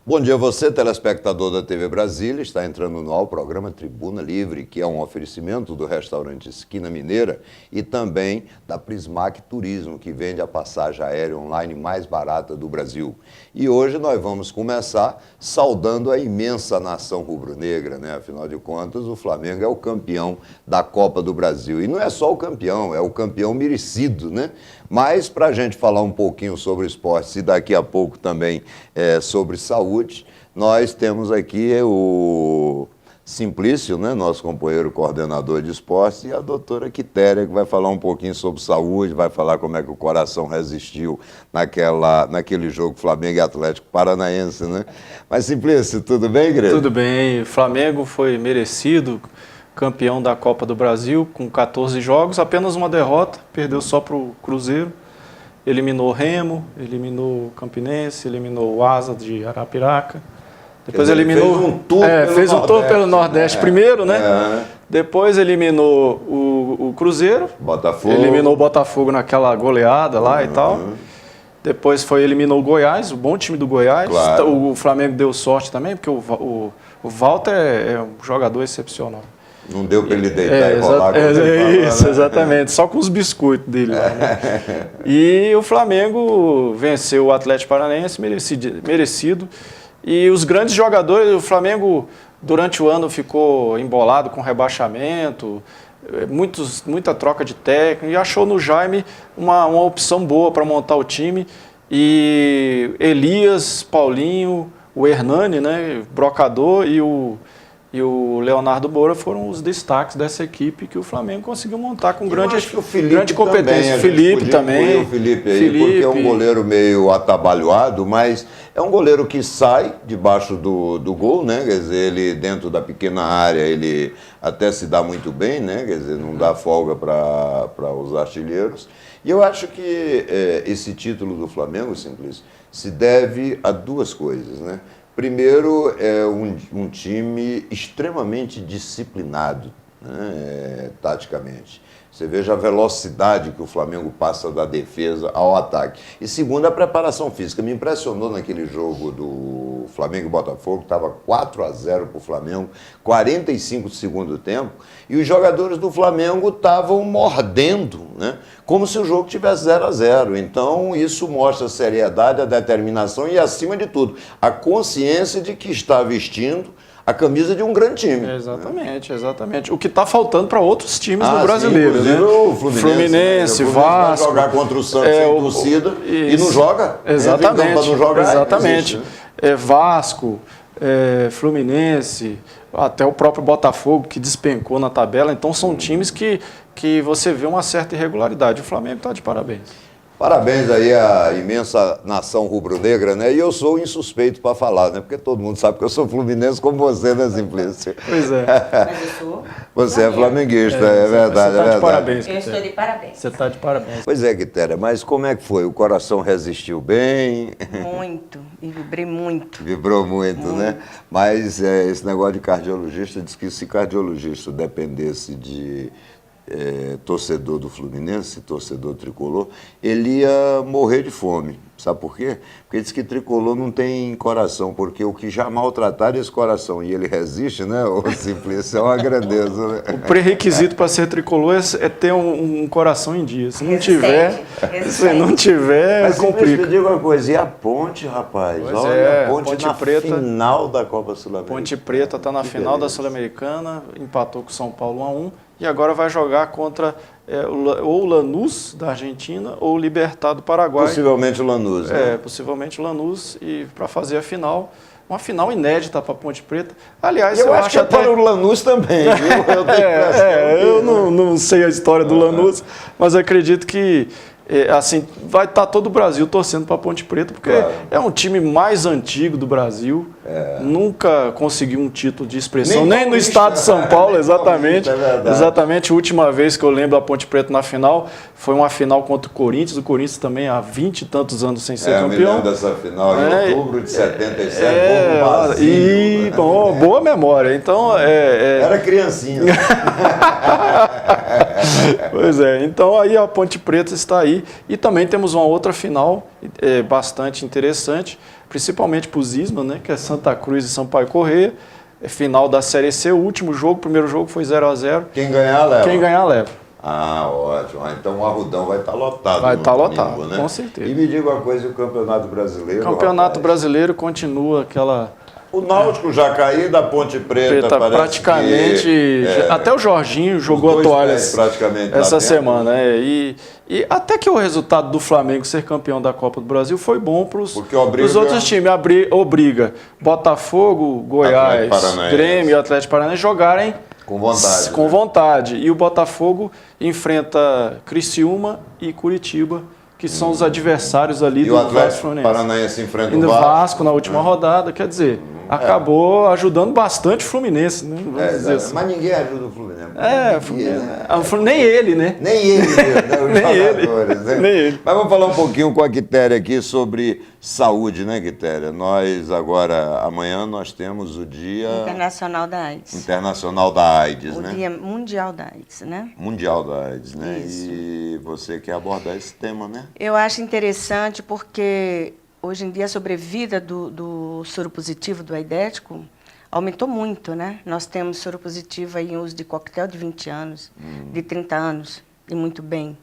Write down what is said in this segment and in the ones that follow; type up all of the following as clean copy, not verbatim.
Bom dia a você, telespectador da TV Brasília. Está entrando no ar o programa Tribuna Livre, que é um oferecimento do restaurante Esquina Mineira e também da Prismac Turismo, que vende a passagem aérea online mais barata do Brasil. E hoje nós vamos começar saudando a imensa nação rubro-negra, né? Afinal de contas, o Flamengo é o campeão da Copa do Brasil. E não é só o campeão, é o campeão merecido, né? Mas, para a gente falar um pouquinho sobre esportes e daqui a pouco também sobre saúde, nós temos aqui o Simplício, né, nosso companheiro coordenador de esportes, e a doutora Quitéria, que vai falar um pouquinho sobre saúde, vai falar como é que o coração resistiu naquele jogo Flamengo e Atlético Paranaense, né? Mas, Simplício, tudo bem, igreja? Tudo bem. O Flamengo foi merecido campeão da Copa do Brasil, com 14 jogos, apenas uma derrota, perdeu só para o Cruzeiro, eliminou o Remo, eliminou o Campinense, eliminou o Asa de Arapiraca, depois eliminou... Fez um tour pelo Nordeste primeiro, né? Depois eliminou o Cruzeiro, eliminou o Botafogo naquela goleada lá e tal, depois eliminou o Goiás, o bom time do Goiás, claro. O Flamengo deu sorte também, porque o Walter é um jogador excepcional. Não deu para ele deitar e rolar. Isso, exatamente. Só com os biscoitos dele lá, né? E o Flamengo venceu o Atlético Paranaense, merecido. E os grandes jogadores, o Flamengo durante o ano ficou embolado com rebaixamento, muita troca de técnico, e achou no Jaime uma opção boa para montar o time. E Elias, Paulinho, o Hernani, né, Brocador e o Leonardo Moura foram os destaques dessa equipe que o Flamengo conseguiu montar com grande competência. Felipe também. O Felipe aí, porque é um goleiro meio atabalhoado, mas é um goleiro que sai debaixo do gol, né? Quer dizer, ele dentro da pequena área, ele até se dá muito bem, né? Quer dizer, não dá folga para os artilheiros. E eu acho que esse título do Flamengo, Simplício, se deve a duas coisas, né? Primeiro, é um time extremamente disciplinado, né, taticamente. Você veja a velocidade que o Flamengo passa da defesa ao ataque. E segundo, a preparação física. Me impressionou naquele jogo do Flamengo e Botafogo, estava 4-0 para o Flamengo, 45 do segundo tempo, e os jogadores do Flamengo estavam mordendo, né, como se o jogo tivesse 0-0. Então, isso mostra a seriedade, a determinação e, acima de tudo, a consciência de que está vestindo a camisa de um grande time. Exatamente, exatamente. O que está faltando para outros times do brasileiro, sim, né? O Fluminense, Vasco. Vai jogar contra o Santos sem torcida e não joga. Exatamente. Não jogar, exatamente. Existe, né? Vasco, Fluminense, até o próprio Botafogo que despencou na tabela. Então são times que você vê uma certa irregularidade. O Flamengo está de parabéns. Parabéns aí à imensa nação rubro-negra, né? E eu sou insuspeito para falar, né? Porque todo mundo sabe que eu sou fluminense como você, né, Simplício? Pois é. Mas eu sou Você é flamenguista, é verdade, você tá de parabéns, eu estou de parabéns. Você está de parabéns. Pois é, Quitéria, mas como é que foi? O coração resistiu bem? Muito, e vibrei muito. Vibrou muito, né? Mas esse negócio de cardiologista, diz que se cardiologista dependesse de torcedor do Fluminense, torcedor tricolor, ele ia morrer de fome. Sabe por quê? Porque diz que tricolor não tem coração, porque o que já maltrataram esse coração e ele resiste, né? Ô Simplício, é uma grandeza, né? O pré-requisito para ser tricolor é ter um coração em dia. Se não tiver, Mas, complica. Eu digo uma coisa, e a Ponte, rapaz? Pois olha, a Ponte na Preta, final da Copa Sul-Americana. Ponte Preta está na final da Sul-Americana, empatou com o São Paulo 1-1 e agora vai jogar contra ou o Lanús da Argentina ou o Libertad do Paraguai. Possivelmente o Lanús, né? Possivelmente o Lanús, e para fazer a final. Uma final inédita para a Ponte Preta. Aliás, eu acho que até para o Lanús também, viu? Eu não sei a história do Lanús, mas acredito que assim, vai estar todo o Brasil torcendo para a Ponte Preta, porque é um time mais antigo do Brasil, nunca conseguiu um título de expressão, nem no estado de São Paulo, exatamente. Exatamente, a última vez que eu lembro a Ponte Preta na final, foi uma final contra o Corinthians também há 20 e tantos anos sem ser campeão. Eu me lembro dessa final em outubro de 77, e boa memória, então... Era criancinha. Pois é, então aí a Ponte Preta está aí, e também temos uma outra final bastante interessante, principalmente para os Isma, né, que é Santa Cruz e Sampaio Corrêa. É final da Série C, o último jogo, o primeiro jogo foi 0-0. Quem ganhar, leva. Quem ganhar, leva. Ah, ótimo. Então o Arrudão vai estar lotado. Vai estar domingo, lotado, né? com certeza. E me diga uma coisa, o Campeonato Brasileiro... O Campeonato rapaz, Brasileiro continua aquela... O Náutico já caiu da Ponte Preta, parece praticamente, que, até o Jorginho jogou a dois toalha pés praticamente lá essa dentro. semana. E até que o resultado do Flamengo ser campeão da Copa do Brasil foi bom para os outros times. Obriga Botafogo, Goiás, Grêmio e Atlético Paranaense jogarem com vontade. E o Botafogo enfrenta Criciúma e Curitiba, que são os adversários ali do Vasco Paranaense enfrenta o Vasco na última rodada, quer dizer, acabou ajudando bastante o Fluminense, né? Assim. Mas ninguém ajuda o Fluminense. Nem ele, né? Nem ele mesmo, né? Os Nem jogadores, ele. né? Nem ele. Mas vamos falar um pouquinho com a Quitéria aqui sobre saúde, né, Quitéria? Nós agora, amanhã, nós temos o Dia Internacional da AIDS. Internacional da AIDS, o né? Dia Mundial da AIDS, né? Mundial da AIDS, né? Isso. E você quer abordar esse tema, né? Eu acho interessante porque hoje em dia a sobrevida do soro positivo, do aidético, aumentou muito, né? Nós temos soro positivo aí em uso de coquetel de 20 anos, de 30 anos, e muito bem.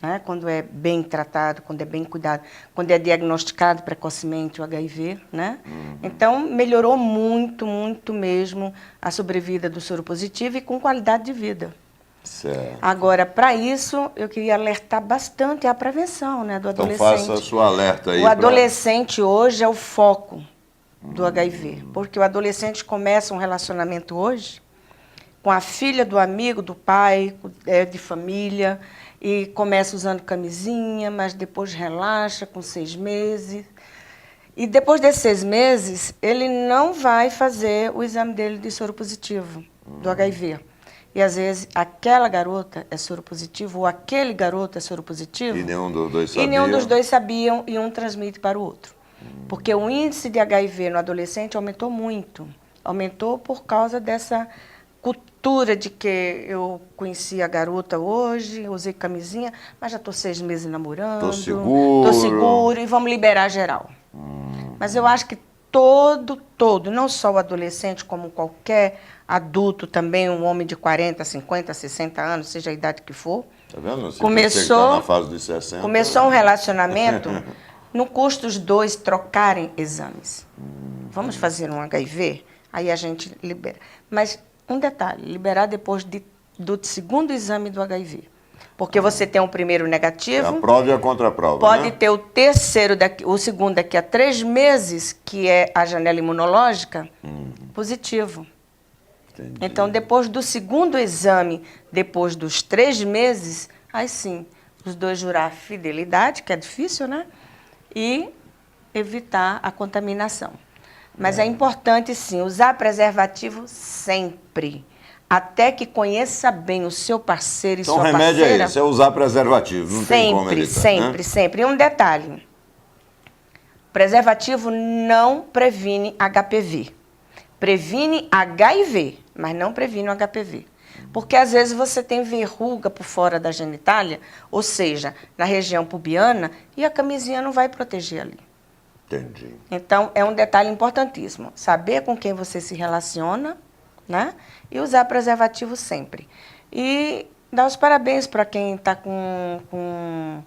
Né? Quando é bem tratado, quando é bem cuidado, quando é diagnosticado precocemente o HIV, né? Então, melhorou muito, muito mesmo a sobrevida do soro positivo e com qualidade de vida. Certo. Agora, para isso, eu queria alertar bastante a prevenção, né, do adolescente. Então, faça a sua alerta aí. O adolescente hoje é o foco do HIV, porque o adolescente começa um relacionamento hoje com a filha do amigo, do pai, de família, e começa usando camisinha, mas depois relaxa com 6 meses. E depois desses 6 meses, ele não vai fazer o exame dele de soro positivo, do HIV. E às vezes aquela garota é soro positivo, ou aquele garoto é soro positivo. E nenhum dos dois sabia. E nenhum dos dois sabiam, e um transmite para o outro. Porque o índice de HIV no adolescente aumentou muito. Aumentou por causa dessa cultura de que eu conheci a garota hoje, usei camisinha, mas já estou 6 meses namorando. Estou seguro e vamos liberar geral. Mas eu acho que todo, não só o adolescente, como qualquer adulto também, um homem de 40, 50, 60 anos, seja a idade que for. Tá vendo? Você Começou, tá na fase dos 60. Começou um relacionamento, não custa os dois trocarem exames. Vamos fazer um HIV? Aí a gente libera. Mas um detalhe, liberar depois do segundo exame do HIV. Porque você tem um primeiro negativo. É a prova e a contraprova. Pode ter o terceiro, o segundo daqui a 3 meses, que é a janela imunológica, positivo. Entendi. Então, depois do segundo exame, depois dos 3 meses, aí sim, os dois jurar fidelidade, que é difícil, né? E evitar a contaminação. Mas é importante, sim, usar preservativo sempre. Até que conheça bem o seu parceiro e então, sua parceira. Então o remédio é esse, é usar preservativo, não tem como evitar, sempre, né? sempre. E um detalhe, preservativo não previne HPV. Previne HIV, mas não previne o HPV. Porque às vezes você tem verruga por fora da genitália, ou seja, na região pubiana, e a camisinha não vai proteger ali. Entendi. Então, é um detalhe importantíssimo. Saber com quem você se relaciona, né? E usar preservativo sempre. E dar os parabéns para quem está com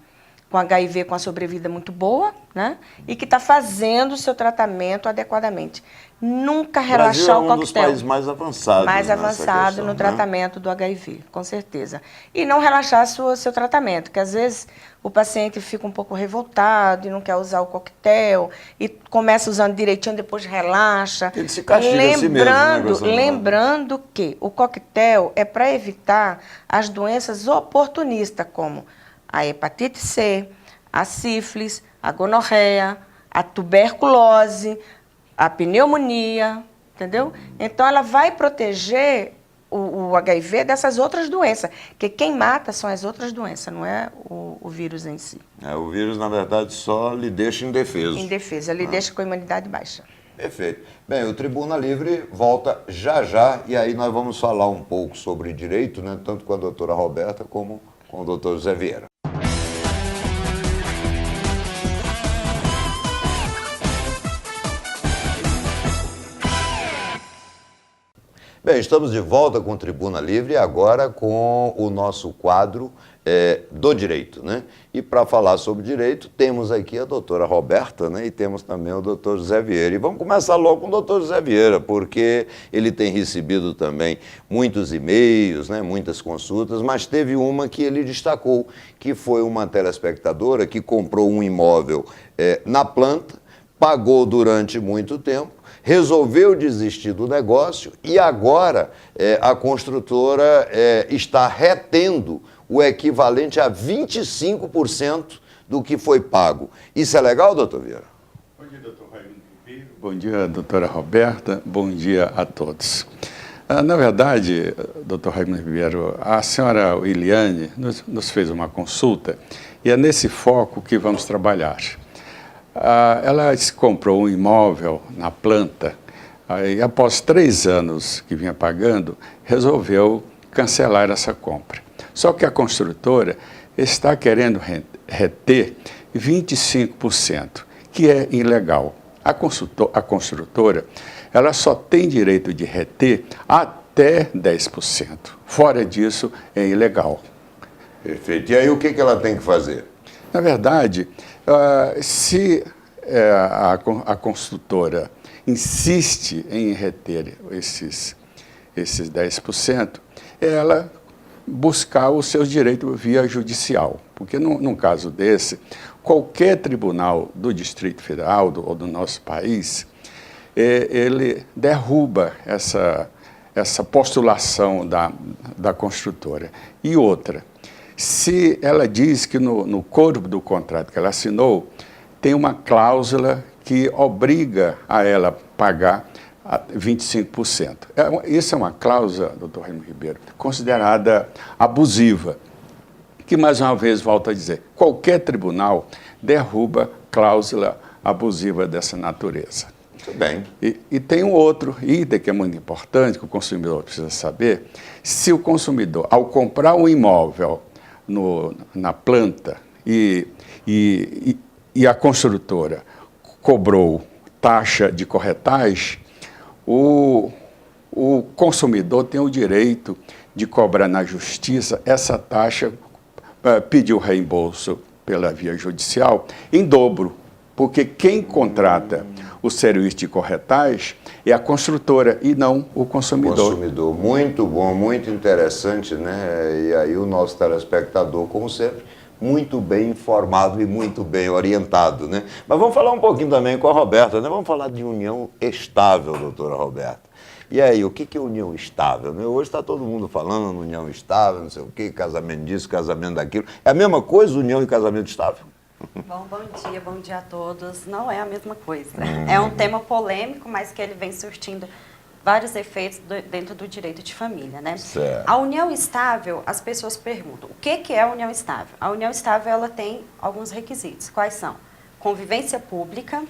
HIV com a sobrevida muito boa, né? E que está fazendo o seu tratamento adequadamente. Nunca relaxar o coquetel. É um dos países mais avançados. Mais avançado no tratamento do HIV, com certeza. E não relaxar seu tratamento, porque às vezes o paciente fica um pouco revoltado e não quer usar o coquetel, e começa usando direitinho, depois relaxa. Ele se castiga a si mesmo, né, lembrando que o coquetel é para evitar as doenças oportunistas, como a hepatite C, a sífilis, a gonorreia, a tuberculose, a pneumonia, entendeu? Então, ela vai proteger o HIV dessas outras doenças, porque quem mata são as outras doenças, não é o vírus em si. O vírus, na verdade, só lhe deixa indefeso. Indefesa, ele deixa com a imunidade baixa. Perfeito. Bem, o Tribuna Livre volta já, e aí nós vamos falar um pouco sobre direito, né, tanto com a doutora Roberta como com o doutor José Vieira. Bem, estamos de volta com Tribuna Livre, agora com o nosso quadro do direito, né? E para falar sobre direito, temos aqui a doutora Roberta, né? E temos também o doutor José Vieira. E vamos começar logo com o doutor José Vieira, porque ele tem recebido também muitos e-mails, né? Muitas consultas, mas teve uma que ele destacou, que foi uma telespectadora que comprou um imóvel na planta, pagou durante muito tempo, resolveu desistir do negócio e agora a construtora está retendo o equivalente a 25% do que foi pago. Isso é legal, doutor Vieira? Bom dia, doutor Raimundo Ribeiro. Bom dia, doutora Roberta. Bom dia a todos. Na verdade, doutor Raimundo Ribeiro, a senhora Wiliane nos fez uma consulta e é nesse foco que vamos trabalhar. Ela comprou um imóvel na planta e após 3 anos que vinha pagando, resolveu cancelar essa compra. Só que a construtora está querendo reter 25%, que é ilegal. A construtora ela só tem direito de reter até 10%. Fora disso, é ilegal. Perfeito. E aí o que ela tem que fazer? Na verdade, se a construtora insiste em reter esses 10%, ela buscar os seus direitos via judicial. Porque num caso desse, qualquer tribunal do Distrito Federal ou do nosso país, ele derruba essa postulação da construtora. E outra, se ela diz que no corpo do contrato que ela assinou, tem uma cláusula que obriga a ela pagar 25%. Isso é uma cláusula, doutor Raimundo Ribeiro, considerada abusiva, que mais uma vez volto a dizer, qualquer tribunal derruba cláusula abusiva dessa natureza. Muito bem. E tem um outro item que é muito importante, que o consumidor precisa saber, se o consumidor, ao comprar um imóvel na planta e a construtora cobrou taxa de corretagem, o consumidor tem o direito de cobrar na justiça essa taxa, pedir o reembolso pela via judicial em dobro, porque quem contrata o serviço de corretagem é a construtora e não o consumidor. O consumidor, muito bom, muito interessante, né? E aí o nosso telespectador, como sempre, muito bem informado e muito bem orientado, né? Mas vamos falar um pouquinho também com a Roberta, né? Vamos falar de união estável, doutora Roberta. E aí, o que é união estável? Né? Hoje está todo mundo falando união estável, não sei o quê, casamento disso, casamento daquilo. É a mesma coisa, união e casamento estável? Bom dia a todos. Não é a mesma coisa. É um tema polêmico, mas que ele vem surtindo vários efeitos dentro do direito de família, né? Certo. A união estável, as pessoas perguntam, o que é a união estável? A união estável, ela tem alguns requisitos. Quais são? Convivência pública,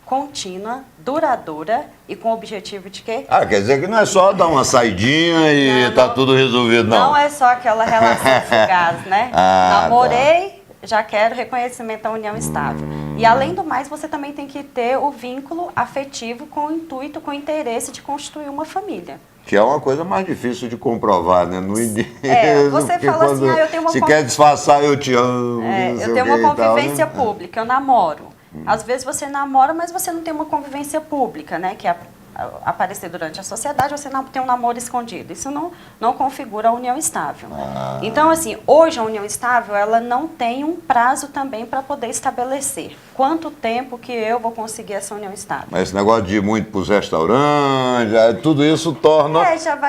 contínua, duradoura e com o objetivo de quê? Quer dizer que não é só dar uma saidinha e tá tudo resolvido, não. Não é só aquela relação fugaz, né? Namorei, já quero reconhecimento da união estável. E, além do mais, você também tem que ter o vínculo afetivo com o intuito, com o interesse de constituir uma família. Que é uma coisa mais difícil de comprovar, né? No início. Você fala assim, eu tenho uma... Se quer disfarçar, eu te amo. Eu tenho uma convivência pública, eu namoro. Às vezes você namora, mas você não tem uma convivência pública, né? Que é aparecer durante a sociedade, você não tem um namoro escondido. Isso não configura a união estável. Então, assim, hoje a união estável, ela não tem um prazo também para poder estabelecer quanto tempo que eu vou conseguir essa união estável. Mas esse negócio de ir muito para os restaurantes, tudo isso torna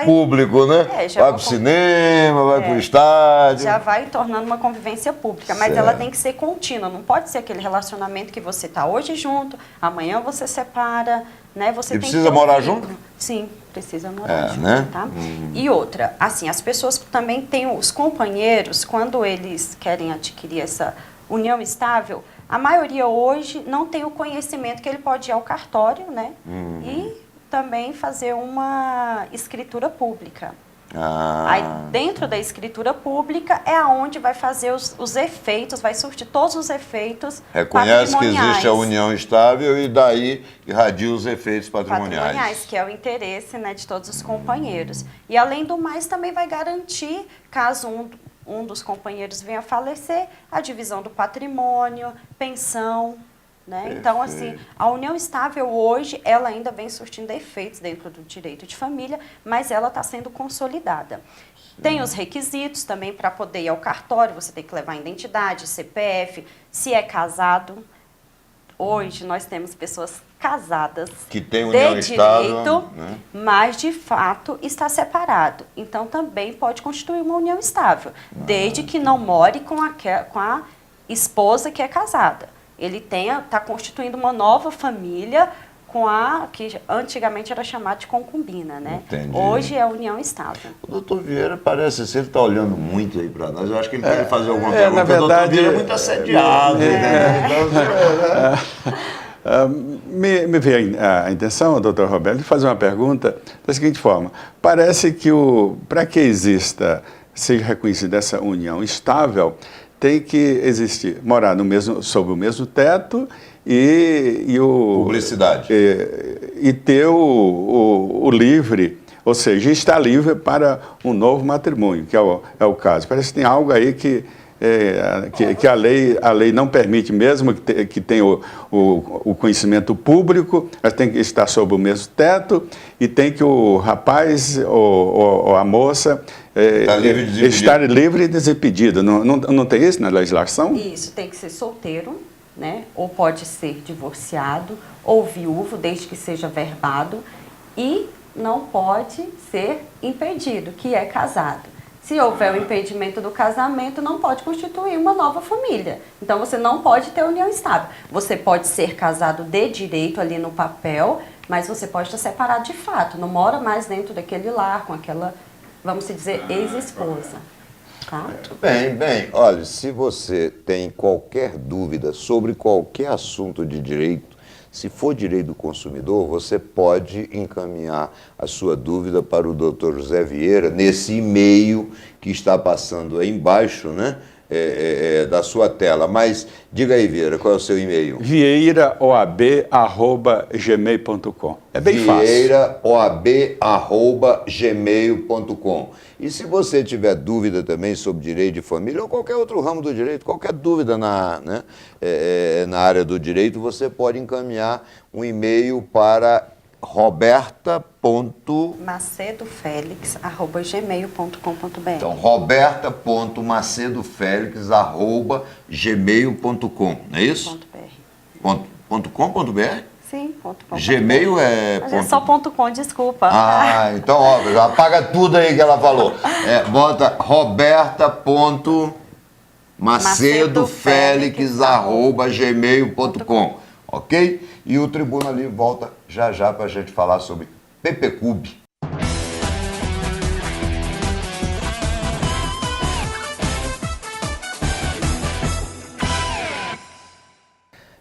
público, né? Vai para o cinema, vai para o estádio. Já vai tornando uma convivência pública, mas ela tem que ser contínua, não pode ser aquele relacionamento que você está hoje junto, amanhã você separa, né? Você e precisa morar junto? Sim, precisa morar junto, né? Tá? E outra, assim, as pessoas também têm os companheiros, quando eles querem adquirir essa união estável, a maioria hoje não tem o conhecimento que ele pode ir ao cartório, né? E também fazer uma escritura pública. Aí, dentro da escritura pública, é aonde vai fazer os efeitos, vai surtir todos os efeitos Reconhece que patrimoniais. existe a união estável e daí irradia os efeitos patrimoniais. Que é o interesse, né, de todos os companheiros. E, além do mais, também vai garantir, caso um dos companheiros venha a falecer, a divisão do patrimônio, pensão. Né? Então, assim, a união estável hoje, ela ainda vem surtindo efeitos dentro do direito de família, mas ela está sendo consolidada. Tem os requisitos também para poder ir ao cartório, você tem que levar a identidade, CPF, se é casado. Hoje nós temos pessoas casadas que tem união estável, direito, né? mas de fato está separado. Então, também pode constituir uma união estável, desde que não more com a esposa que é casada. Ele está constituindo uma nova família com a que antigamente era chamada de concubina, né? Entendi. Hoje é a união estável. O doutor Vieira parece ser, ele está olhando muito aí para nós. Eu acho que ele quer fazer alguma pergunta. Na verdade, o doutor Vieira é muito assediado. Me veio a intenção, doutor Roberto, de fazer uma pergunta da seguinte forma. Parece que para que seja reconhecida essa união estável, tem que existir, morar sob o mesmo teto Publicidade. E ter o livre, ou seja, estar livre para um novo matrimônio, que é o caso. Parece que tem algo aí que a lei não permite, mesmo que tenha o conhecimento público, mas tem que estar sob o mesmo teto e tem que o rapaz ou a moça estar livre e desimpedido. Não tem isso na legislação? Isso, tem que ser solteiro, né? Ou pode ser divorciado ou viúvo, desde que seja verbado, e não pode ser impedido, que é casado. Se houver o impedimento do casamento, não pode constituir uma nova família. Então, você não pode ter união estável. Você pode ser casado de direito ali no papel, mas você pode estar separado de fato. Não mora mais dentro daquele lar com aquela, vamos dizer, ex-esposa. Tá? Muito bem. Olha, se você tem qualquer dúvida sobre qualquer assunto de direito, se for direito do consumidor, você pode encaminhar a sua dúvida para o Dr. José Vieira nesse e-mail que está passando aí embaixo, né, da sua tela. Mas diga aí, Vieira, qual é o seu e-mail? vieiraoab@gmail.com. É bem fácil. vieiraoab@gmail.com. E se você tiver dúvida também sobre direito de família ou qualquer outro ramo do direito, qualquer dúvida na área do direito, você pode encaminhar um e-mail para roberta.macedofelix@gmail.com.br. Então, roberta.macedofelix@gmail.com, não é isso? .com.br? Sim, .com. Gmail é... Mas é só .com, desculpa. Então, ó, apaga tudo aí que ela falou. Bota roberta.macedofelix@gmail.com, ok? E o Tribuna Livre volta já para a gente falar sobre PPCub.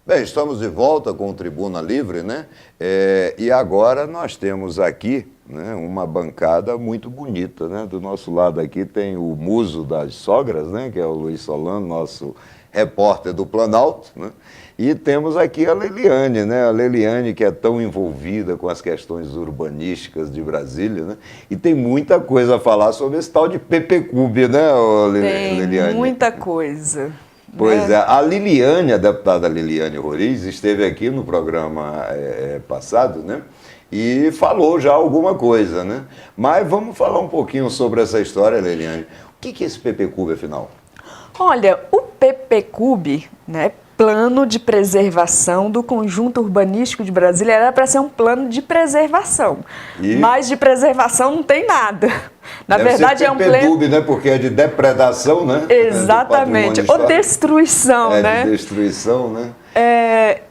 Bem, estamos de volta com o Tribuna Livre, né? E agora nós temos aqui, né, uma bancada muito bonita, né? Do nosso lado aqui tem o muso das sogras, né? Que é o Luiz Solano, nosso repórter do Planalto, né? E temos aqui a Leliane, né? A Leliane, que é tão envolvida com as questões urbanísticas de Brasília, né? E tem muita coisa a falar sobre esse tal de PPCub, né, Leliane? Tem muita coisa. Pois é, a Liliane, a deputada Liliane Roriz, esteve aqui no programa passado, né? E falou já alguma coisa, né? Mas vamos falar um pouquinho sobre essa história, Liliane. O que é esse PPCub, afinal? Olha, o PPCub, né, Plano de Preservação do Conjunto Urbanístico de Brasília, era para ser um plano de preservação. Mas de preservação não tem nada. Na verdade, é um plano... né? Porque é de depredação, né? Exatamente. Ou destruição, né? De destruição, né?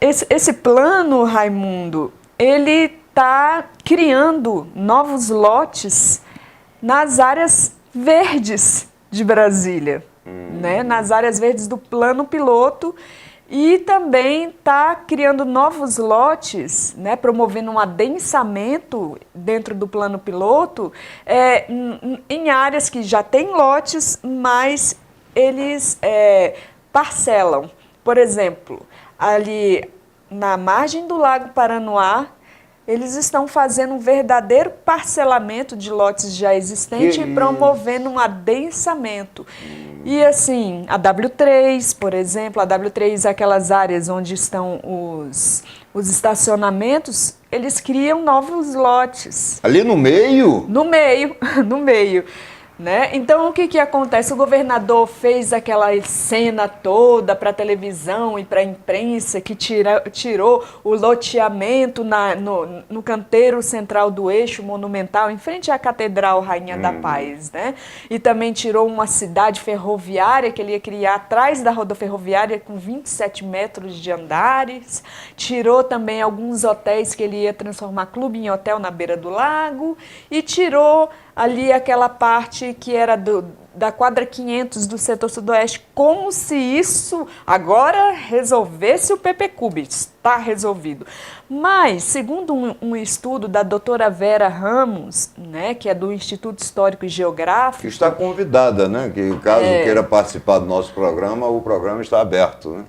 Esse plano, Raimundo, ele está criando novos lotes nas áreas verdes de Brasília, né? Nas áreas verdes do plano piloto. E também está criando novos lotes, né, promovendo um adensamento dentro do plano piloto, em áreas que já têm lotes, mas eles parcelam. Por exemplo, ali na margem do Lago Paranoá, eles estão fazendo um verdadeiro parcelamento de lotes já existentes e promovendo um adensamento. E assim, a W3, por exemplo, a W3, aquelas áreas onde estão os estacionamentos, eles criam novos lotes. Ali no meio? No meio, no meio. Né? Então, o que acontece? O governador fez aquela cena toda para a televisão e para a imprensa que tirou o loteamento no canteiro central do eixo monumental, em frente à Catedral Rainha da Paz. Né? E também tirou uma cidade ferroviária que ele ia criar atrás da rodoferroviária com 27 metros de andares. Tirou também alguns hotéis que ele ia transformar clube em hotel na beira do lago. E tirou ali aquela parte que era da quadra 500 do setor sudoeste, como se isso agora resolvesse o PPCub. Está resolvido. Mas, segundo um estudo da doutora Vera Ramos, né, que é do Instituto Histórico e Geográfico... Que está convidada, né? Que caso queira participar do nosso programa, o programa está aberto. Né?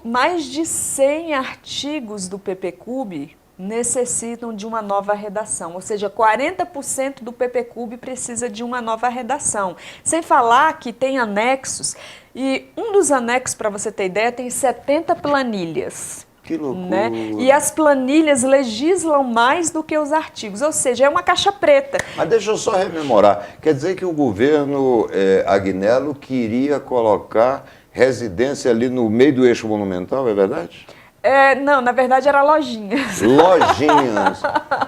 Mais de 100 artigos do PPCub necessitam de uma nova redação, ou seja, 40% do PPCub precisa de uma nova redação. Sem falar que tem anexos, e um dos anexos, para você ter ideia, tem 70 planilhas. Que loucura. Né? E as planilhas legislam mais do que os artigos, ou seja, é uma caixa preta. Mas deixa eu só rememorar, quer dizer que o governo Agnello queria colocar residência ali no meio do eixo monumental, é verdade? Não, na verdade era lojinhas. Lojinhas.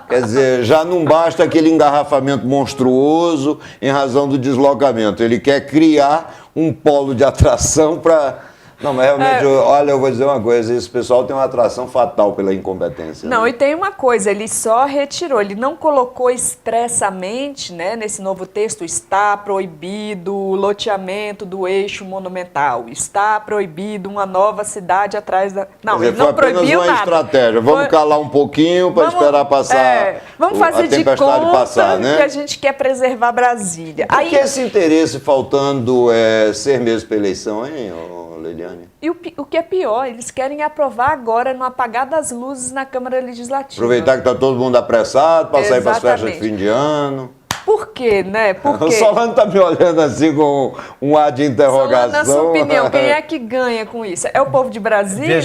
Quer dizer, já não basta aquele engarrafamento monstruoso em razão do deslocamento. Ele quer criar um polo de atração para... Não, mas realmente, olha, eu vou dizer uma coisa, esse pessoal tem uma atração fatal pela incompetência. Não, né? e tem uma coisa, ele só retirou, ele não colocou expressamente, né, nesse novo texto, está proibido o loteamento do eixo monumental, está proibido uma nova cidade atrás da... Não, Quer dizer, ele não proibiu foi apenas uma estratégia, vamos calar um pouquinho para esperar passar vamos fazer a tempestade de conta passar, né? que a gente quer preservar Brasília. Por que esse interesse faltando 6 meses para a eleição, hein, Leiliane? E o que é pior, eles querem aprovar agora no apagar das luzes na Câmara Legislativa. Aproveitar que está todo mundo apressado para sair para as festas de Exatamente. fim de ano. Por quê, né? Por O quê? Solano está me olhando assim com um ar de interrogação. Solano, na sua opinião, quem é que ganha com isso? É o povo de Brasília?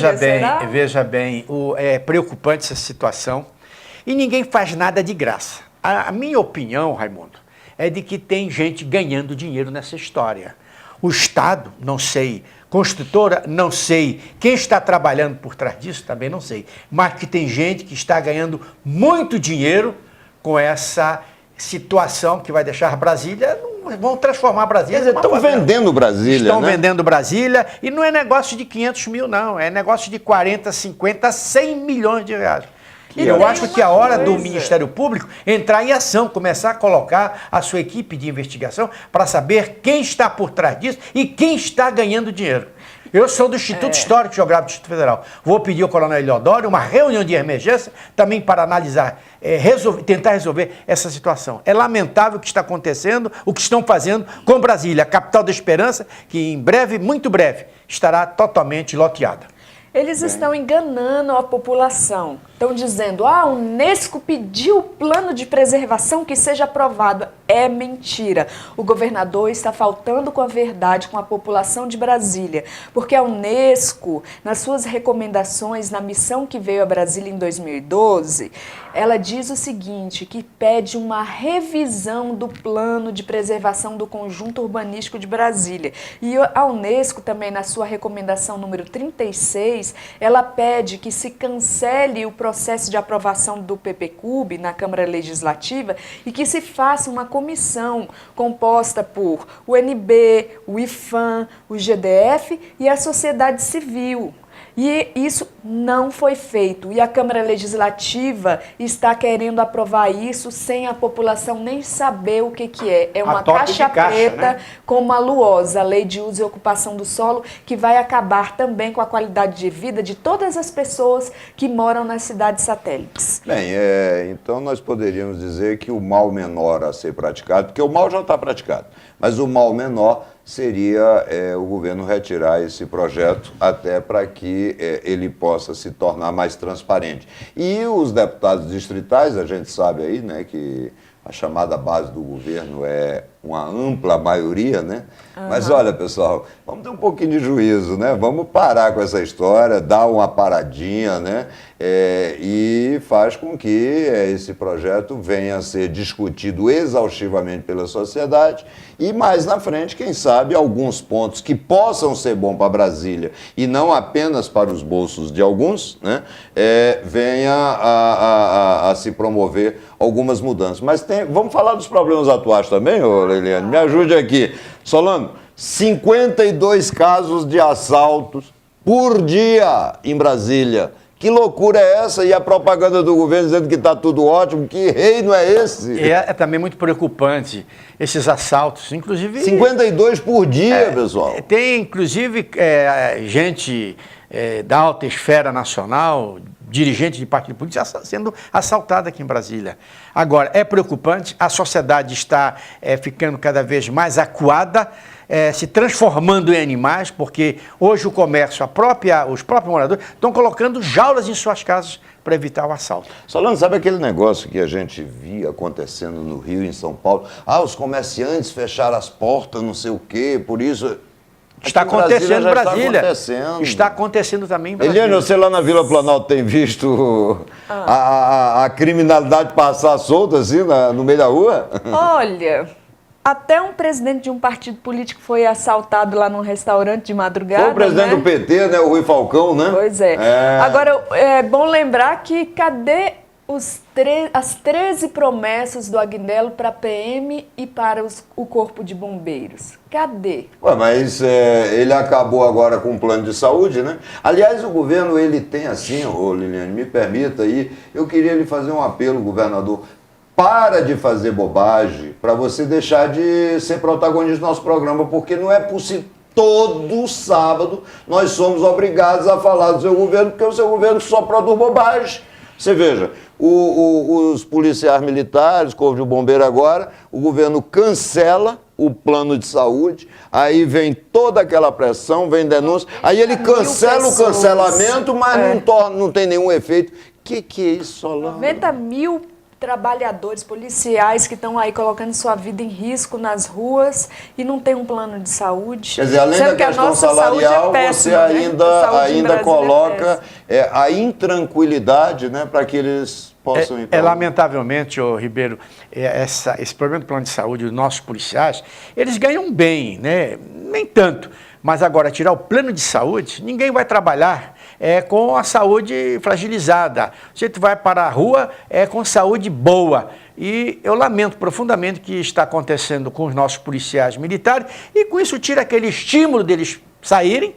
Veja bem, é preocupante essa situação e ninguém faz nada de graça. A minha opinião, Raimundo, é de que tem gente ganhando dinheiro nessa história. O Estado, não sei, construtora, não sei, quem está trabalhando por trás disso, também não sei, mas que tem gente que está ganhando muito dinheiro com essa situação que vai deixar Brasília, vão transformar Brasília. Quer dizer, estão vendendo Brasília, Estão né? vendendo Brasília, e não é negócio de 500 mil, não, é negócio de 40, 50, 100 milhões de reais. E eu acho que é a hora do Ministério Público entrar em ação, começar a colocar a sua equipe de investigação para saber quem está por trás disso e quem está ganhando dinheiro. Eu sou do Instituto Histórico e Geográfico do Distrito Federal. Vou pedir ao Coronel Eliodoro uma reunião de emergência também para analisar, tentar resolver essa situação. É lamentável o que está acontecendo, o que estão fazendo com Brasília, a capital da esperança, que em breve, muito breve, estará totalmente loteada. Eles estão enganando a população. Estão dizendo, a Unesco pediu o plano de preservação que seja aprovado. É mentira. O governador está faltando com a verdade com a população de Brasília. Porque a Unesco, nas suas recomendações, na missão que veio a Brasília em 2012, ela diz o seguinte, que pede uma revisão do plano de preservação do conjunto urbanístico de Brasília. E a Unesco também, na sua recomendação número 36, ela pede que se cancele o processo de aprovação do PPCub na Câmara Legislativa e que se faça uma comissão composta por o UNB, o IFAM, o GDF e a sociedade civil. E isso não foi feito. E a Câmara Legislativa está querendo aprovar isso sem a população nem saber o que é. É uma caixa preta, né? Com uma LUOS, a Lei de Uso e Ocupação do Solo, que vai acabar também com a qualidade de vida de todas as pessoas que moram nas cidades satélites. Bem, então nós poderíamos dizer que o mal menor a ser praticado, porque o mal já está praticado, mas o mal menor seria o governo retirar esse projeto até para que ele possa se tornar mais transparente. E os deputados distritais, a gente sabe aí, né, que a chamada base do governo é uma ampla maioria, né? Uhum. Mas olha, pessoal, vamos ter um pouquinho de juízo, né? Vamos parar com essa história, dar uma paradinha, né? E faz com que esse projeto venha a ser discutido exaustivamente pela sociedade e mais na frente, quem sabe, alguns pontos que possam ser bons para Brasília e não apenas para os bolsos de alguns, né? Venha a se promover algumas mudanças. Mas vamos falar dos problemas atuais também, ô Leiliane? Me ajude aqui. Solano, 52 casos de assaltos por dia em Brasília. Que loucura é essa? E a propaganda do governo dizendo que está tudo ótimo? Que reino é esse? É também muito preocupante esses assaltos, inclusive... 52 por dia, pessoal. Tem, inclusive, gente da alta esfera nacional, dirigente de partido político, sendo assaltada aqui em Brasília. Agora, é preocupante, a sociedade está ficando cada vez mais acuada, se transformando em animais, porque hoje o comércio, os próprios moradores, estão colocando jaulas em suas casas para evitar o assalto. Solano, sabe aquele negócio que a gente via acontecendo no Rio, em São Paulo? Os comerciantes fecharam as portas, não sei o quê, por isso... Está acontecendo em Brasília. Está acontecendo também em Brasília. Eliane, você lá na Vila Planalto tem visto a criminalidade passar solta assim no meio da rua? Olha, até um presidente de um partido político foi assaltado lá num restaurante de madrugada. Foi o presidente do PT, né? O Rui Falcão, né? Pois é. Agora, é bom lembrar que cadê as 13 promessas do Agnello para a PM e para o Corpo de Bombeiros? Cadê? Mas ele acabou agora com um plano de saúde, né? Aliás, o governo, ele tem assim, Liliane, me permita aí, eu queria lhe fazer um apelo, governador, para de fazer bobagem, para você deixar de ser protagonista do nosso programa, porque não é possível. Todo sábado nós somos obrigados a falar do seu governo, porque o seu governo só produz bobagem. Você veja, os policiais militares, Corpo de Bombeiro agora, o governo cancela o plano de saúde, aí vem toda aquela pressão, vem denúncia, aí ele cancela o cancelamento, mas não tem nenhum efeito. Que é isso, Solano? 90 mil trabalhadores policiais que estão aí colocando sua vida em risco nas ruas e não tem um plano de saúde. Quer dizer, além da questão salarial, péssima, você ainda coloca a intranquilidade, né, para que eles possam ir. Lamentavelmente, Ribeiro, esse problema do plano de saúde dos nossos policiais, eles ganham bem, né? Nem tanto. Mas agora, tirar o plano de saúde, ninguém vai trabalhar com a saúde fragilizada. Você vai para a rua com saúde boa. E eu lamento profundamente o que está acontecendo com os nossos policiais militares e com isso tira aquele estímulo deles saírem,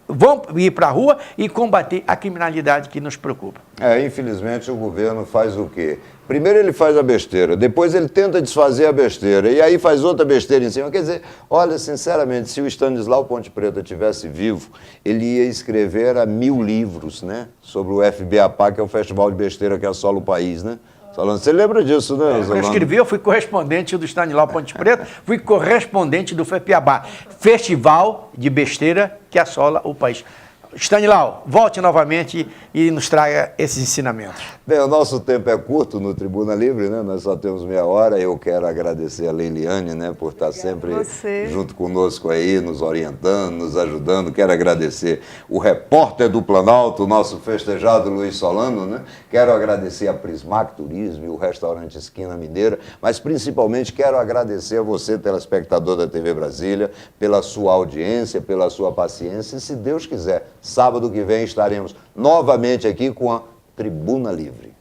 vão ir para a rua e combater a criminalidade que nos preocupa. Infelizmente o governo faz o quê? Primeiro ele faz a besteira, depois ele tenta desfazer a besteira, e aí faz outra besteira em cima. Quer dizer, olha, sinceramente, se o Stanislau Ponte Preta tivesse vivo, ele ia escrever 1000 livros, né, sobre o FBAPA, que é o festival de besteira que assola o país, né? Solano, você lembra disso, né, Solano? Eu escrevi, eu fui correspondente do Stanislau Ponte Preta, fui correspondente do FBAPA, festival de besteira que assola o país. Stanislau, volte novamente e nos traga esses ensinamentos. Bem, o nosso tempo é curto no Tribuna Livre, né? Nós só temos meia hora. Eu quero agradecer a Leiliane, né, por estar sempre junto conosco aí, nos orientando, nos ajudando. Quero agradecer o repórter do Planalto, o nosso festejado Luiz Solano, né? Quero agradecer a Prismac Turismo e o restaurante Esquina Mineira, mas principalmente quero agradecer a você, telespectador da TV Brasília, pela sua audiência, pela sua paciência e, se Deus quiser, sábado que vem estaremos novamente aqui com a Tribuna Livre.